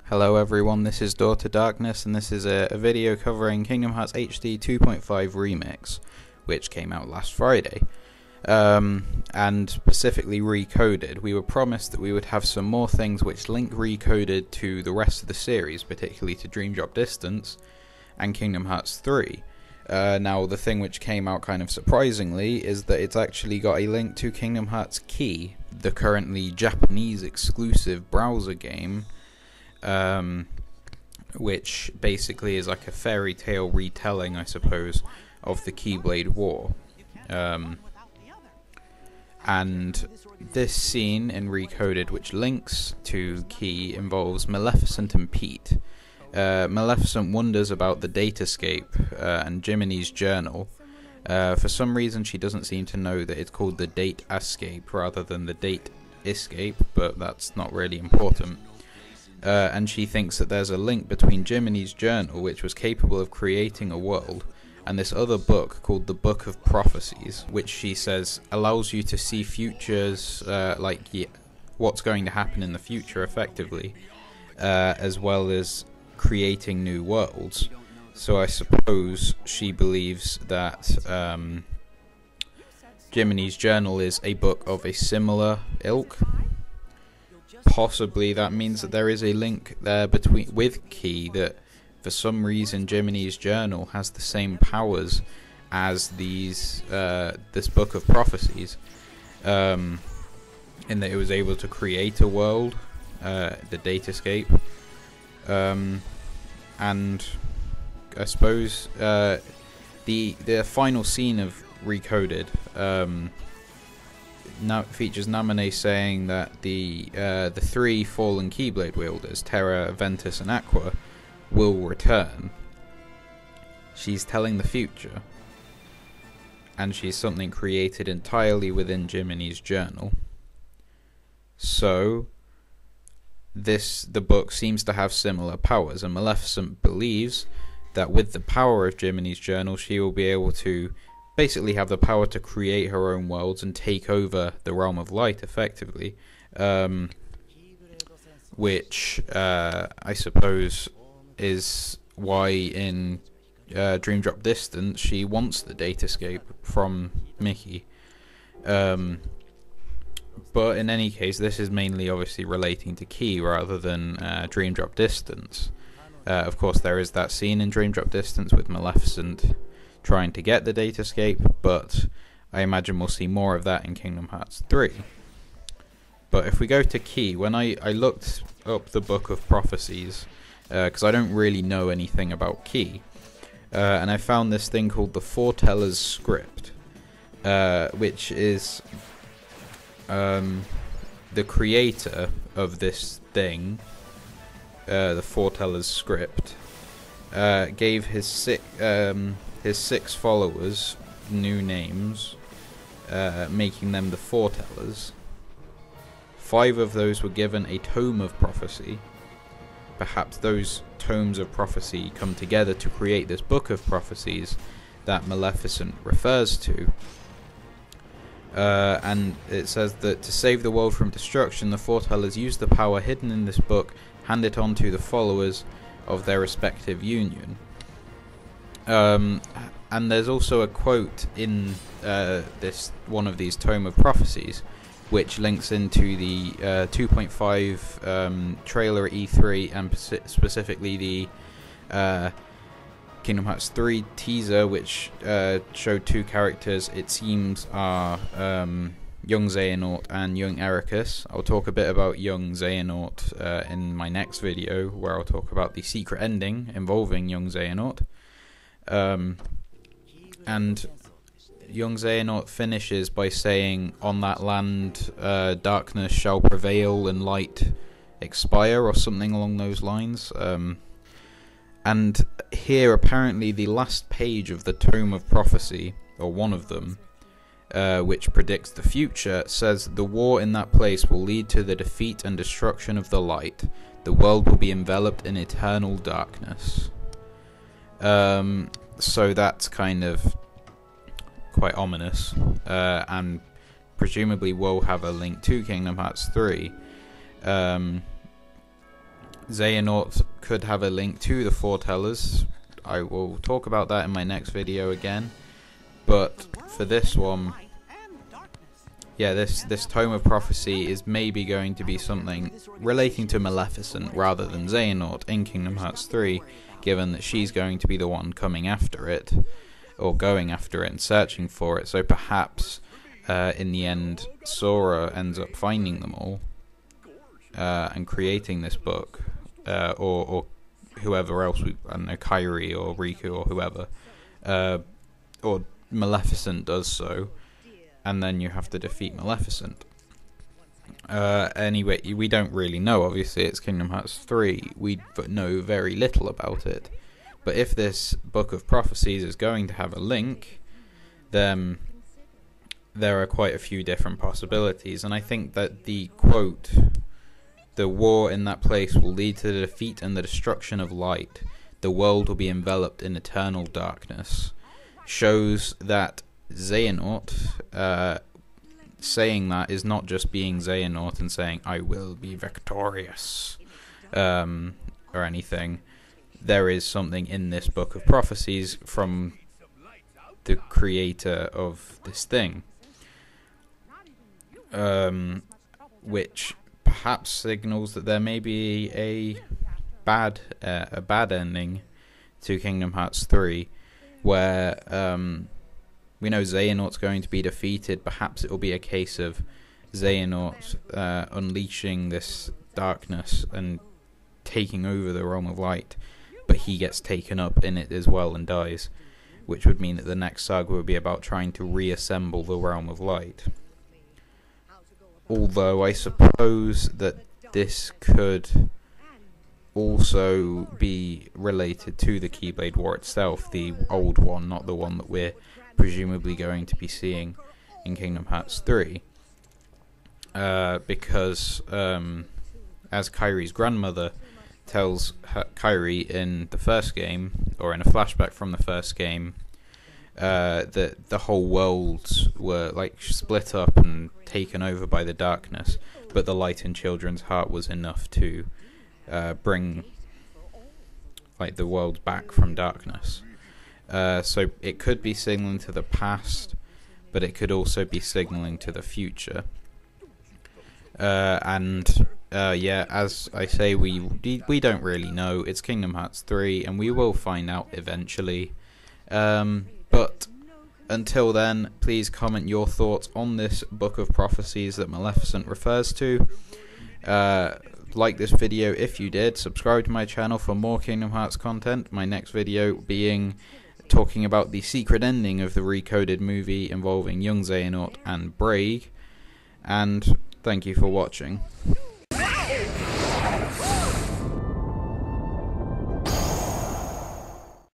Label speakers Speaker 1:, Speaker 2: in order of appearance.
Speaker 1: Hello everyone, this is Door to Darkness, and this is a video covering Kingdom Hearts HD 2.5 Remix, which came out last Friday, and specifically Recoded. We were promised that we would have some more things which link Recoded to the rest of the series, particularly to Dream Drop Distance and Kingdom Hearts 3. Now, the thing which came out kind of surprisingly is that it's actually got a link to Kingdom Hearts Key, the currently Japanese exclusive browser game, which basically is like a fairy tale retelling, I suppose, of the Keyblade War. And this scene in Recoded, which links to Key, involves Maleficent and Pete. Maleficent wonders about the datascape and Jiminy's journal. For some reason she doesn't seem to know that it's called the date escape rather than the date escape, but that's not really important. And she thinks that there's a link between Jiminy's journal, which was capable of creating a world, and this other book called the Book of Prophecies, which she says allows you to see futures, what's going to happen in the future effectively, as well as creating new worlds. So I suppose she believes that Jiminy's journal is a book of a similar ilk. Possibly that means that there is a link there with Key, that for some reason Jiminy's journal has the same powers as this Book of Prophecies, in that it was able to create a world, the datascape, and I suppose the final scene of Recoded now features Naminé saying that the three fallen Keyblade wielders, Terra, Ventus and Aqua, will return. She's telling the future, and she's something created entirely within Jiminy's journal. So the book seems to have similar powers, and Maleficent believes that with the power of Jiminy's journal she will be able to basically have the power to create her own worlds and take over the realm of light effectively, which I suppose is why in Dream Drop Distance she wants the datascape from Mickey. But in any case, this is mainly obviously relating to Key rather than Dream Drop Distance. Of course, there is that scene in Dream Drop Distance with Maleficent trying to get the datascape, but I imagine we'll see more of that in Kingdom Hearts 3. But if we go to Key, when I looked up the Book of Prophecies, because I don't really know anything about Key, and I found this thing called the Foreteller's Script, which is the creator of this thing, the Foreteller's Script, gave his six followers new names, making them the Foretellers. 5 of those were given a tome of prophecy. Perhaps those tomes of prophecy come together to create this Book of Prophecies that Maleficent refers to. And it says that to save the world from destruction, the Foretellers use the power hidden in this book, hand it on to the followers of their respective union. And there's also a quote in this one of these Tome of Prophecies, which links into the 2.5 trailer at E3, and specifically the Kingdom Hearts 3 teaser, which showed 2 characters it seems are young Xehanort and young Ericus. I'll talk a bit about young Xehanort in my next video, where I'll talk about the secret ending involving young Xehanort. And young Xehanort finishes by saying, "On that land darkness shall prevail and light expire," or something along those lines. And here apparently the last page of the Tome of Prophecy, or one of them, which predicts the future, says the war in that place will lead to the defeat and destruction of the light. The world will be enveloped in eternal darkness. So that's kind of quite ominous, and presumably will have a link to Kingdom Hearts 3. Xehanort could have a link to the Foretellers. I will talk about that in my next video again. But for this one, yeah, this Tome of Prophecy is maybe going to be something relating to Maleficent rather than Xehanort in Kingdom Hearts 3, given that she's going to be the one coming after it, or going after it and searching for it. So perhaps in the end, Sora ends up finding them all and creating this book, or whoever else, I don't know, Kairi or Riku or whoever, or Maleficent does so, and then you have to defeat Maleficent. Anyway, we don't really know, obviously it's Kingdom Hearts 3, we know very little about it, but if this Book of Prophecies is going to have a link, then there are quite a few different possibilities, and I think that the quote, "The war in that place will lead to the defeat and the destruction of light. The world will be enveloped in eternal darkness," shows that Xehanort saying that is not just being Xehanort and saying, "I will be victorious," or anything. There is something in this Book of Prophecies from the creator of this thing, which perhaps signals that there may be a bad ending to Kingdom Hearts 3, where we know Xehanort's going to be defeated. Perhaps it will be a case of Xehanort unleashing this darkness and taking over the Realm of Light, but he gets taken up in it as well and dies, which would mean that the next saga would be about trying to reassemble the Realm of Light. Although I suppose that this could also be related to the Keyblade War itself, the old one, not the one that we're presumably going to be seeing in Kingdom Hearts 3. Because as Kairi's grandmother tells Kairi in the first game, or in a flashback from the first game, that the whole worlds were like split up and taken over by the darkness, but the light in children's heart was enough to bring like the world back from darkness. So it could be signaling to the past, but it could also be signaling to the future. Yeah, as I say, we don't really know. It's Kingdom Hearts 3, and we will find out eventually. But until then, please comment your thoughts on this Book of Prophecies that Maleficent refers to. Like this video if you did. Subscribe to my channel for more Kingdom Hearts content. My next video being talking about the secret ending of the recoded movie involving young Xehanort and Braig. And thank you for watching.